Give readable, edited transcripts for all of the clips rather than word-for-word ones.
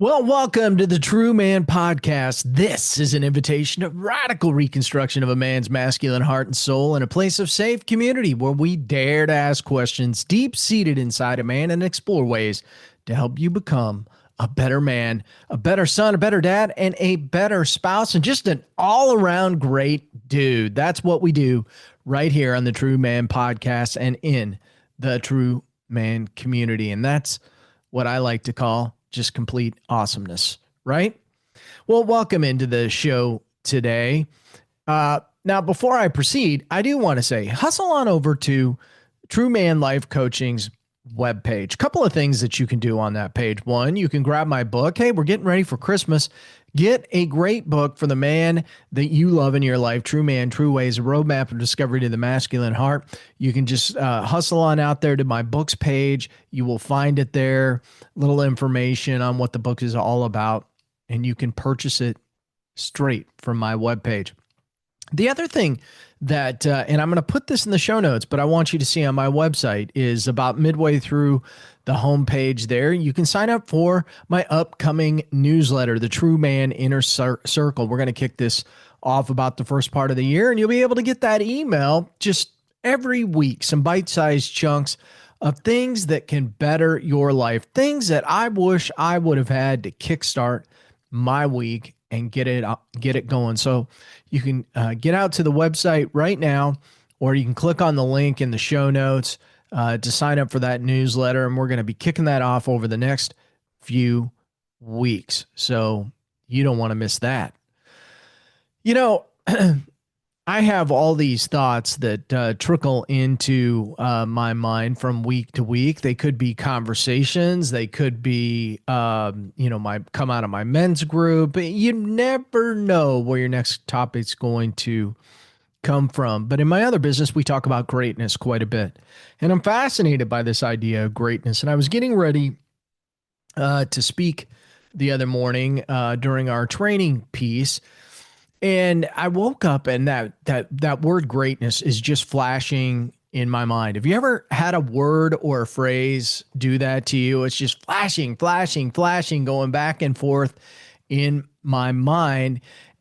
Well, welcome to the True Man Podcast. This is an invitation to radical reconstruction of a man's masculine heart and soul in a place of safe community where we dare to ask questions deep seated inside a man and explore ways to help you become a better man, a better son, a better dad, and a better spouse, and just an all around great dude. That's what we do right here on the True Man Podcast and in the True Man community. And that's what I like to call just complete awesomeness, right? Well, welcome into the show today. Now, before I proceed, I do want to say hustle on over to True Man Life Coaching's webpage. A couple of things that you can do on that page. One, you can grab my book. Hey, we're getting ready for Christmas. Get a great book for the man that you love in your life, True Man, True Ways, a roadmap of discovery to the masculine heart. You can just hustle on out there to my books page. You will find it there, little information on what the book is all about, and you can purchase it straight from my webpage. The other thing that, and I'm going to put this in the show notes, but I want you to see on my website is about midway through the homepage there. You can sign up for my upcoming newsletter, the True Man Inner Circle. We're going to kick this off about the first part of the year, and you'll be able to get that email just every week, some bite-sized chunks of things that can better your life, things that I wish I would have had to kickstart my week and get it going. So you can get out to the website right now, or you can click on the link in the show notes to sign up for that newsletter. And we're going to be kicking that off over the next few weeks. So you don't want to miss that. You know, I have all these thoughts that trickle into my mind from week to week. They could be conversations. They could be, my come out of my men's group. You never know where your next topic's going to come from. But in my other business, we talk about greatness quite a bit. And I'm fascinated by this idea of greatness. And I was getting ready to speak the other morning during our training piece. And I woke up and that word greatness is just flashing in my mind. Have you ever had a word or a phrase do that to you? It's just flashing, flashing, flashing, going back and forth in my mind.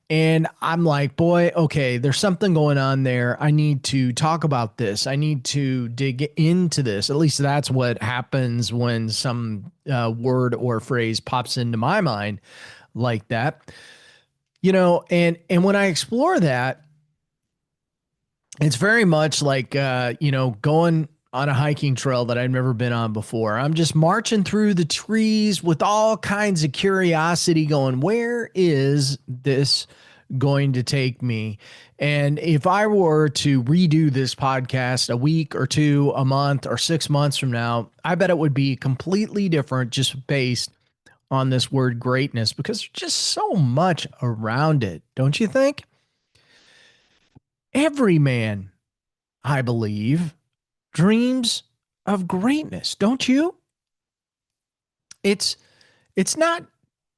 And I'm like, boy, okay, there's something going on there. I need to talk about this. I need to dig into this. At least that's what happens when some word or phrase pops into my mind like that. You know, and when I explore that, it's very much like, going on a hiking trail that I've never been on before. I'm just marching through the trees with all kinds of curiosity going, where is this going to take me? And if I were to redo this podcast a week or two, a month or 6 months from now, I bet it would be completely different just based on this word greatness, because there's just so much around it, don't you think? Every man, I believe, dreams of greatness, don't you? It's not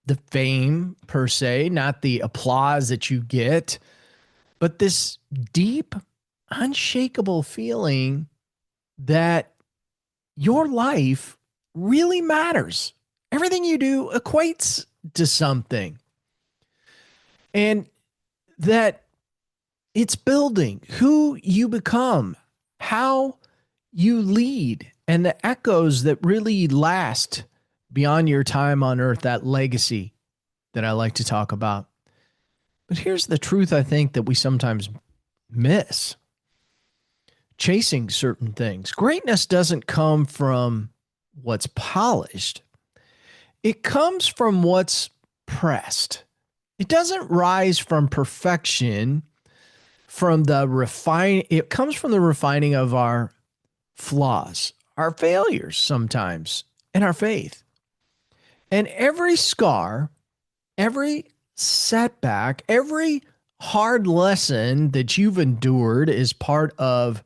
the fame per se, not the applause that you get, but this deep, unshakable feeling that your life really matters. Everything you do equates to something. And that it's building who you become, how you lead, and the echoes that really last beyond your time on earth, that legacy that I like to talk about. But here's the truth I think that we sometimes miss. Chasing certain things. Greatness doesn't come from what's polished. It comes from what's pressed. It doesn't rise from perfection, it comes from the refining of our flaws, our failures sometimes, and our faith. And every scar, every setback, every hard lesson that you've endured is part of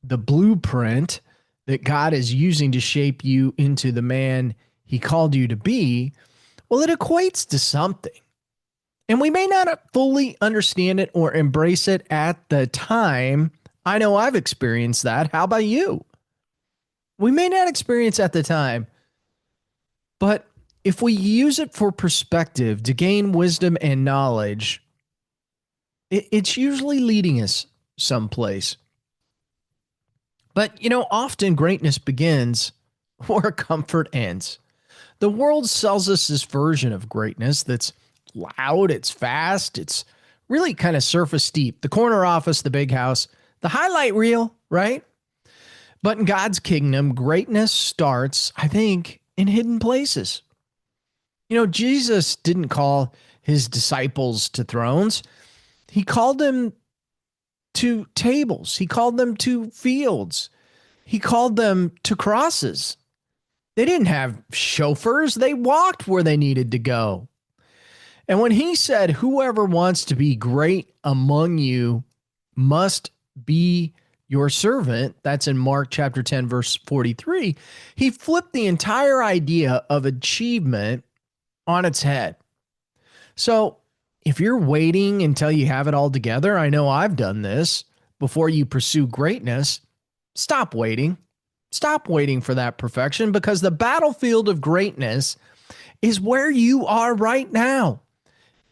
the blueprint that God is using to shape you into the man He called you to be. Well, it equates to something. And we may not fully understand it or embrace it at the time. I know I've experienced that. How about you? We may not experience at the time, but if we use it for perspective to gain wisdom and knowledge, it's usually leading us someplace. But, often greatness begins where comfort ends. The world sells us this version of greatness that's loud, it's fast, it's really kind of surface deep. The corner office, the big house, the highlight reel, right? But in God's kingdom, greatness starts, I think, in hidden places. Jesus didn't call his disciples to thrones. He called them to tables. He called them to fields. He called them to crosses. They didn't have chauffeurs. They walked where they needed to go. And when he said, whoever wants to be great among you must be your servant, that's in Mark chapter 10, verse 43, he flipped the entire idea of achievement on its head. So if you're waiting until you have it all together, I know I've done this, before you pursue greatness, stop waiting. Stop waiting for that perfection, because the battlefield of greatness is where you are right now.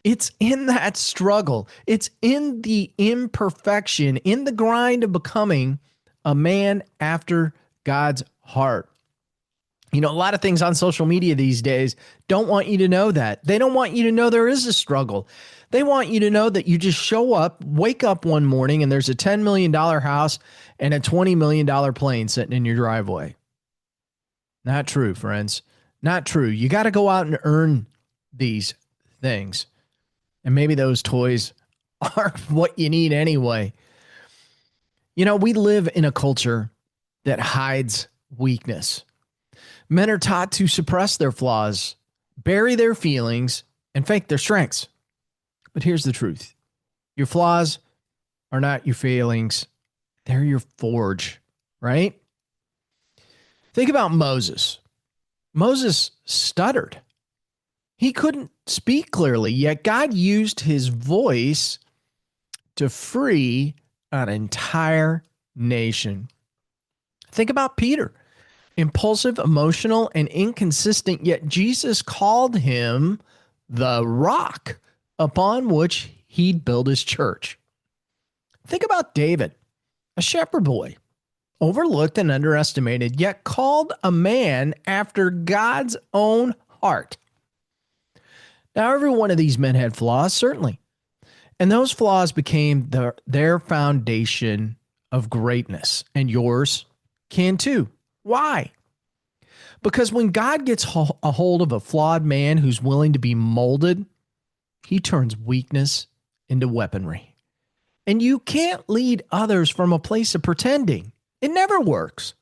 It's in that struggle. It's in the imperfection, in the grind of becoming a man after God's heart. A lot of things on social media these days don't want you to know that. They don't want you to know there is a struggle. They want you to know that you just show up, wake up one morning, and there's a $10 million house and a $20 million plane sitting in your driveway. Not true, friends. Not true. You got to go out and earn these things. And maybe those toys are what you need anyway. We live in a culture that hides weakness. Men are taught to suppress their flaws, bury their feelings, and fake their strengths. But here's the truth. Your flaws are not your failings. They're your forge, right? Think about Moses. Moses stuttered. He couldn't speak clearly, yet God used his voice to free an entire nation. Think about Peter. Impulsive, emotional, and inconsistent, yet Jesus called him the rock upon which he'd build his church. Think about David, a shepherd boy, overlooked and underestimated, yet called a man after God's own heart. Now, every one of these men had flaws, certainly, and those flaws became their foundation of greatness, and yours can too. Why? Because when God gets a hold of a flawed man who's willing to be molded, he turns weakness into weaponry. And you can't lead others from a place of pretending. It never works.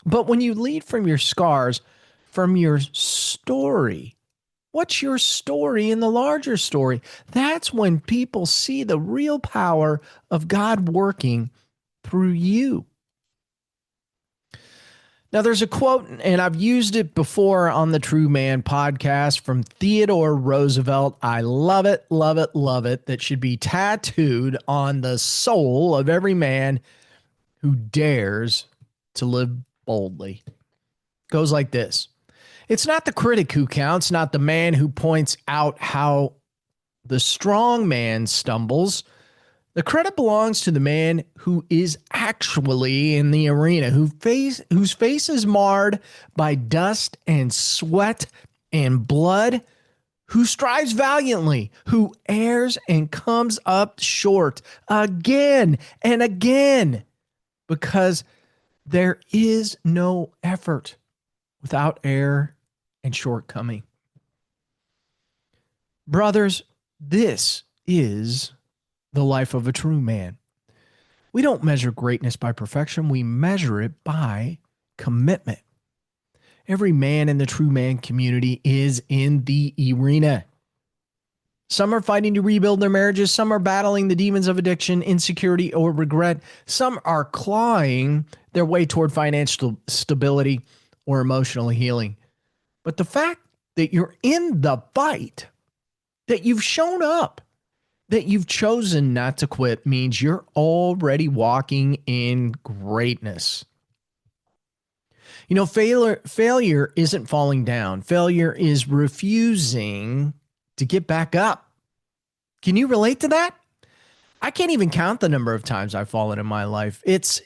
But when you lead from your scars, from your story, what's your story in the larger story? That's when people see the real power of God working through you. Now, there's a quote, and I've used it before on the True Man podcast, from Theodore Roosevelt. I love it, love it, love it. That should be tattooed on the soul of every man who dares to live boldly. Goes like this. It's not the critic who counts, not the man who points out how the strong man stumbles. The credit belongs to the man who is actually in the arena, whose face is marred by dust and sweat and blood, who strives valiantly, who errs and comes up short again and again, because there is no effort without error and shortcoming. Brothers, this is the life of a true man. We don't measure greatness by perfection. We measure it by commitment. Every man in the true man community is in the arena. Some are fighting to rebuild their marriages. Some are battling the demons of addiction, insecurity, or regret. Some are clawing their way toward financial stability or emotional healing. But the fact that you're in the fight, that you've shown up, that you've chosen not to quit, means you're already walking in greatness. Failure isn't falling down. Failure is refusing to get back up. Can you relate to that? I can't even count the number of times I've fallen in my life. It's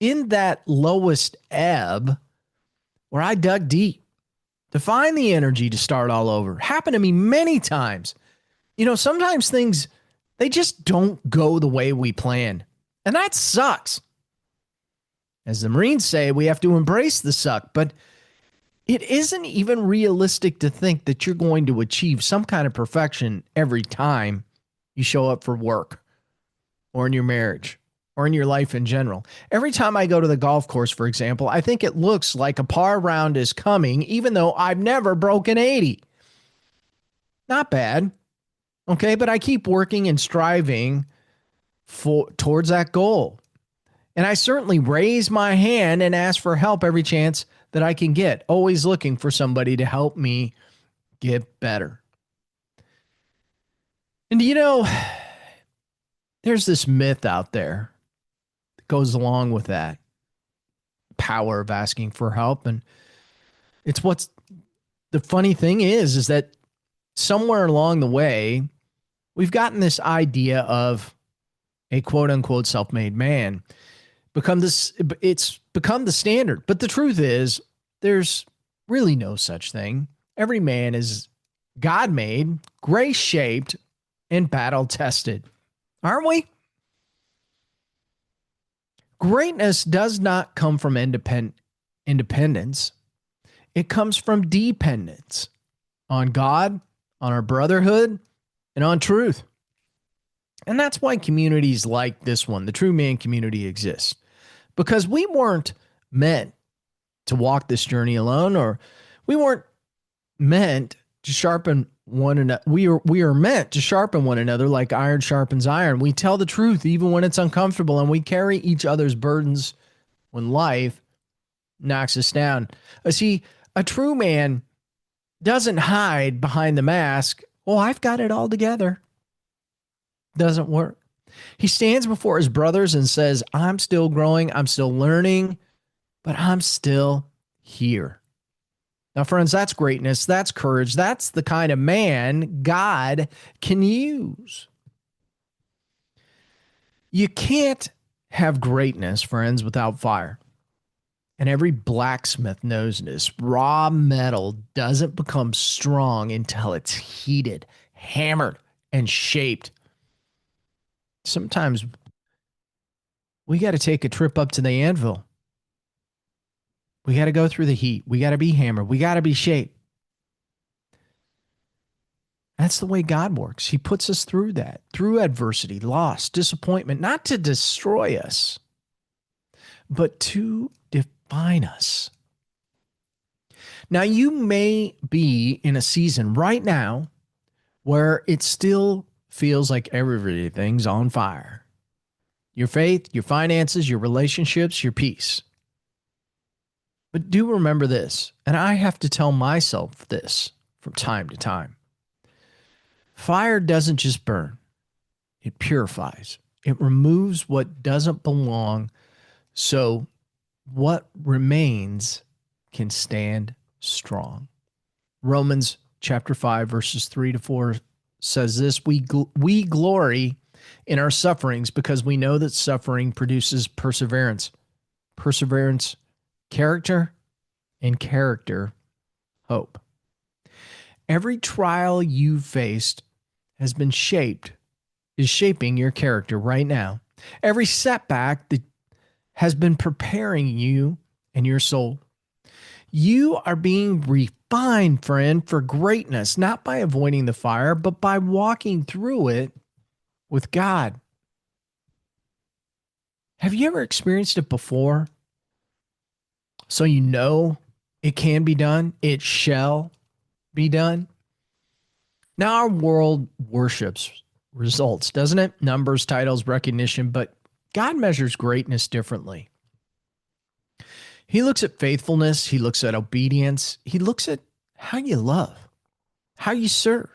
in that lowest ebb where I dug deep to find the energy to start all over. Happened to me many times. Sometimes things, they just don't go the way we plan. And that sucks. As the Marines say, we have to embrace the suck, but it isn't even realistic to think that you're going to achieve some kind of perfection every time you show up for work or in your marriage or in your life in general. Every time I go to the golf course, for example, I think it looks like a par round is coming, even though I've never broken 80. Not bad. Okay, but I keep working and striving towards that goal. And I certainly raise my hand and ask for help every chance that I can get, always looking for somebody to help me get better. And there's this myth out there that goes along with that power of asking for help. And it's what's the funny thing is that somewhere along the way, we've gotten this idea of a quote unquote self-made man. It's become the standard. But the truth is, there's really no such thing. Every man is God-made, grace-shaped, and battle-tested. Aren't we? Greatness does not come from independence. It comes from dependence on God, on our brotherhood, and on truth. And that's why communities like this one, the True Man community, exists. Because we weren't meant to walk this journey alone, or we weren't meant to sharpen one another. We are meant to sharpen one another like iron sharpens iron. We tell the truth even when it's uncomfortable, and we carry each other's burdens when life knocks us down. See, a true man doesn't hide behind the mask. Oh, I've got it all together. Doesn't work. He stands before his brothers and says, I'm still growing, I'm still learning, but I'm still here. Now, friends, that's greatness. That's courage. That's the kind of man God can use. You can't have greatness, friends, without fire. And every blacksmith knows this. Raw metal doesn't become strong until it's heated, hammered, and shaped. Sometimes we got to take a trip up to the anvil. We got to go through the heat. We got to be hammered. We got to be shaped. That's the way God works. He puts us through that, through adversity, loss, disappointment, not to destroy us, but to define us. Now, you may be in a season right now where it still feels like everything's on fire. Your faith, your finances, your relationships, your peace. But do remember this, and I have to tell myself this from time to time. Fire doesn't just burn. It purifies. It removes what doesn't belong, so what remains can stand strong. Romans chapter 5, verses 3-4 says this, we glory in our sufferings because we know that suffering produces perseverance. Perseverance, character, and character, hope. Every trial you've faced is shaping your character right now. Every setback that has been preparing you and your soul. You are being refined, friend, for greatness, not by avoiding the fire, but by walking through it with God. Have you ever experienced it before? So you know it can be done. It shall be done. Now our world worships results, doesn't it? Numbers, titles, recognition, but God measures greatness differently. He looks at faithfulness. He looks at obedience. He looks at how you love, how you serve,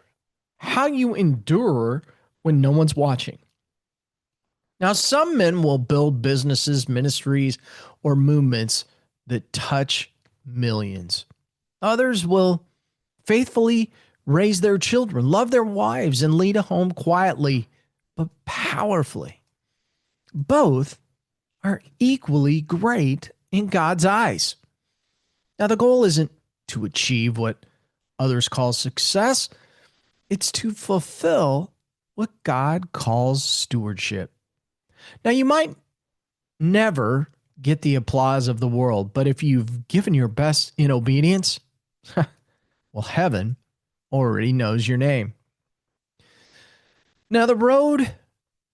how you endure when no one's watching. Now, some men will build businesses, ministries, or movements that touch millions. Others will faithfully raise their children, love their wives, and lead a home quietly but powerfully. Both are equally great in God's eyes. Now, the goal isn't to achieve what others call success, it's to fulfill what God calls stewardship. Now, you might never get the applause of the world, but if you've given your best in obedience, well, heaven already knows your name. Now, the road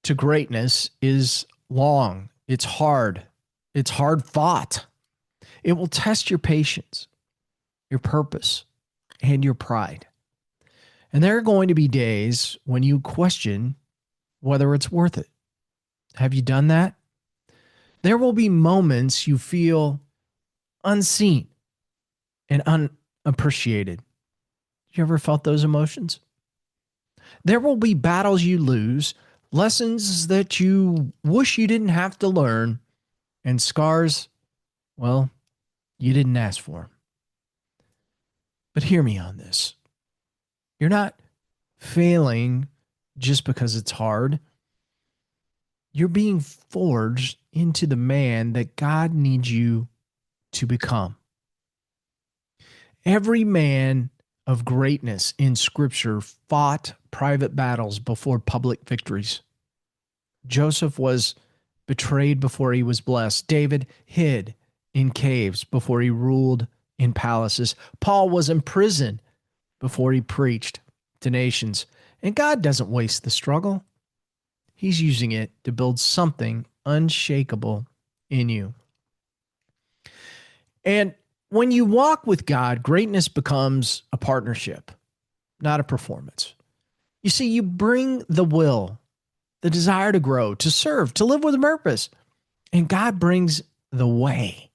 to greatness is long. It's hard fought. It will test your patience, your purpose, and your pride. And there are going to be days when you question whether it's worth it. Have you done that? There will be moments you feel unseen and unappreciated. You ever felt those emotions? There will be battles you lose, lessons that you wish you didn't have to learn, and scars, well, you didn't ask for. But hear me on this. You're not failing just because it's hard. You're being forged into the man that God needs you to become. Every man of greatness in Scripture fought private battles before public victories. Joseph was betrayed before he was blessed. David hid in caves before he ruled in palaces. Paul was in prison before he preached to nations. And God doesn't waste the struggle. He's using it to build something unshakable in you. And when you walk with God, greatness becomes a partnership, not a performance. You see, you bring the will, the desire to grow, to serve, to live with a purpose. And God brings the way,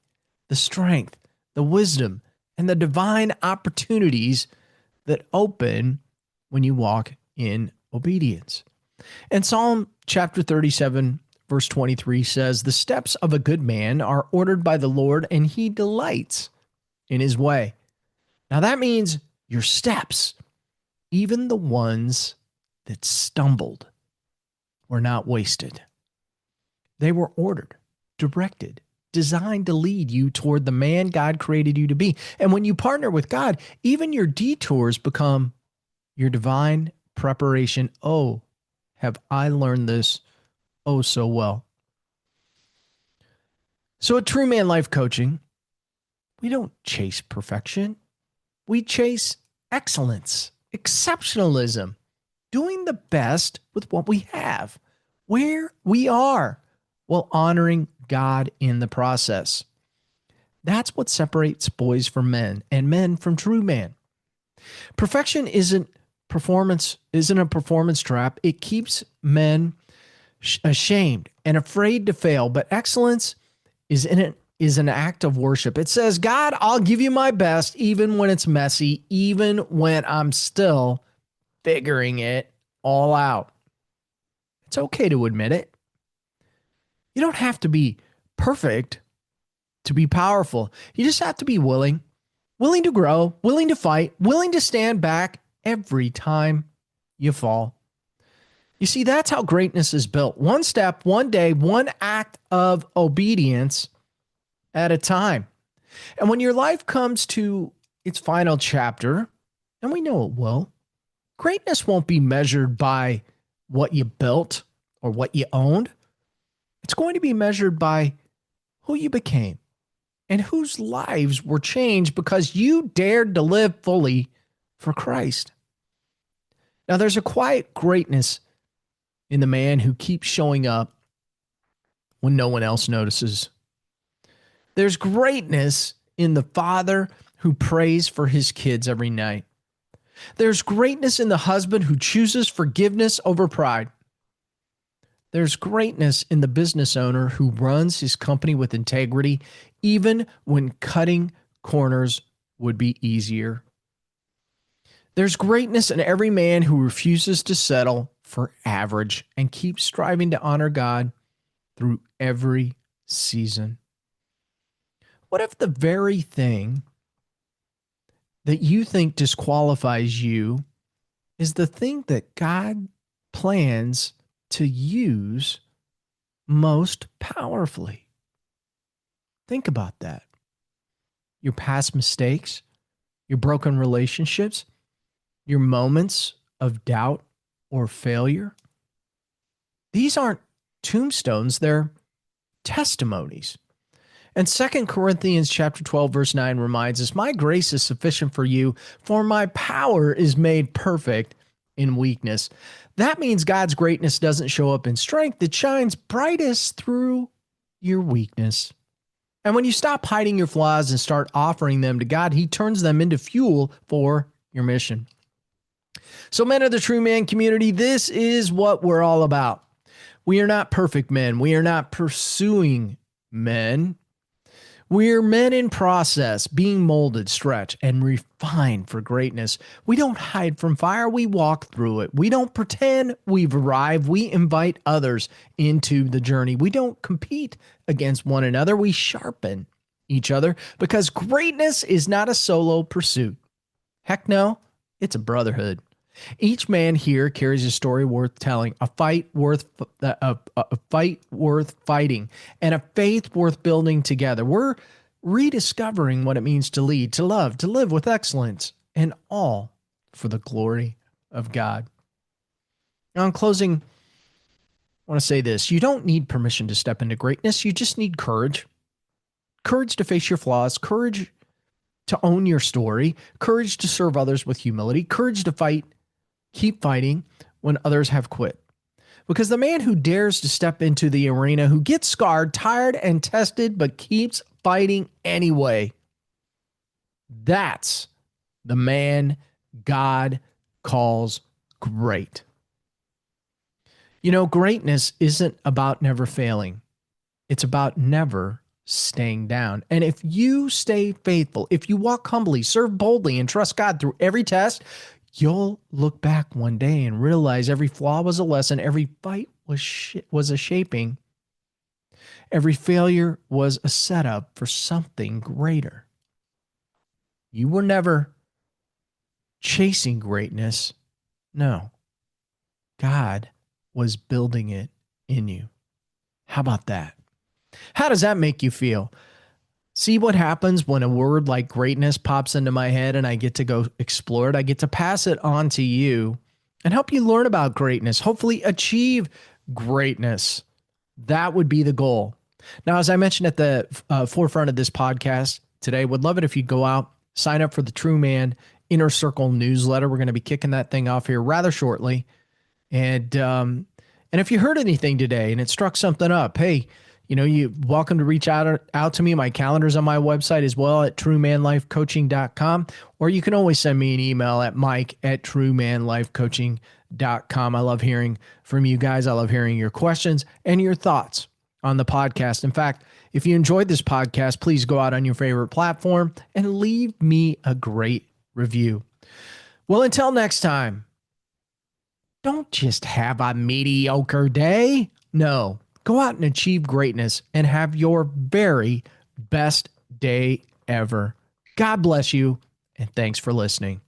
the strength, the wisdom, and the divine opportunities that open when you walk in obedience. And Psalm chapter 37, verse 23 says, "The steps of a good man are ordered by the Lord, and he delights in his way." Now that means your steps, even the ones that stumbled, were not wasted. They were ordered, directed, designed to lead you toward the man God created you to be. And when you partner with God, even your detours become your divine preparation. Oh, have I learned this oh so well. So at True Man Life Coaching, we don't chase perfection. We chase excellence, exceptionalism, doing the best with what we have, where we are, while honoring God in the process. That's what separates boys from men and men from true man. Perfection isn't a performance trap. It keeps men ashamed and afraid to fail, but excellence is an act of worship. It says, God, I'll give you my best, even when it's messy, even when I'm still figuring it all out. It's okay to admit it. You don't have to be perfect to be powerful. You just have to be willing to grow, willing to fight, willing to stand back every time you fall. You see, that's how greatness is built. One step, one day, one act of obedience at a time. And when your life comes to its final chapter, and we know it will, greatness won't be measured by what you built or what you owned. It's going to be measured by who you became and whose lives were changed because you dared to live fully for Christ. Now, there's a quiet greatness in the man who keeps showing up when no one else notices. There's greatness in the father who prays for his kids every night. There's greatness in the husband who chooses forgiveness over pride. There's greatness in the business owner who runs his company with integrity, even when cutting corners would be easier. There's greatness in every man who refuses to settle for average and keeps striving to honor God through every season. What if the very thing that you think disqualifies you is the thing that God plans to use most powerfully? Think about that. Your past mistakes, your broken relationships, your moments of doubt or failure. These aren't tombstones, they're testimonies. And 2 Corinthians chapter 12 verse 9 reminds us, "My grace is sufficient for you, for my power is made perfect in weakness." That means God's greatness doesn't show up in strength, it shines brightest through your weakness. And when you stop hiding your flaws and start offering them to God, he turns them into fuel for your mission. So, men of the True Man community, this is what we're all about. We are not perfect men. We are not pursuing men. We're men in process, being molded, stretched, and refined for greatness. We don't hide from fire. We walk through it. We don't pretend we've arrived. We invite others into the journey. We don't compete against one another. We sharpen each other because greatness is not a solo pursuit. Heck no, it's a brotherhood. Each man here carries a story worth telling, a fight worth fighting, and a faith worth building together. We're rediscovering what it means to lead, to love, to live with excellence, and all for the glory of God. Now, in closing, I want to say this. You don't need permission to step into greatness. You just need courage. Courage to face your flaws, courage to own your story, courage to serve others with humility, courage to fight. Keep fighting when others have quit. Because the man who dares to step into the arena, who gets scarred, tired, and tested, but keeps fighting anyway, that's the man God calls great. You know, greatness isn't about never failing. It's about never staying down. And if you stay faithful, if you walk humbly, serve boldly, and trust God through every test, you'll look back one day and realize every flaw was a lesson, every fight was a shaping, every failure was a setup for something greater. You were never chasing greatness. No, God was building it in you. How about that? How does that make you feel? See what happens when a word like greatness pops into my head and I get to go explore it. I get to pass it on to you and help you learn about greatness, hopefully achieve greatness. That would be the goal. Now, as I mentioned at the forefront of this podcast today, would love it if you'd go out, sign up for the True Man Inner Circle newsletter. We're going to be kicking that thing off here rather shortly. And if you heard anything today and it struck something up, hey, you know, you're welcome to reach out to me. My calendar's on my website as well at truemanlifecoaching.com, or you can always send me an email at mike@truemanlifecoaching.com. I love hearing from you guys. I love hearing your questions and your thoughts on the podcast. In fact, if you enjoyed this podcast, please go out on your favorite platform and leave me a great review. Well, until next time, don't just have a mediocre day. No. Go out and achieve greatness and have your very best day ever. God bless you, and thanks for listening.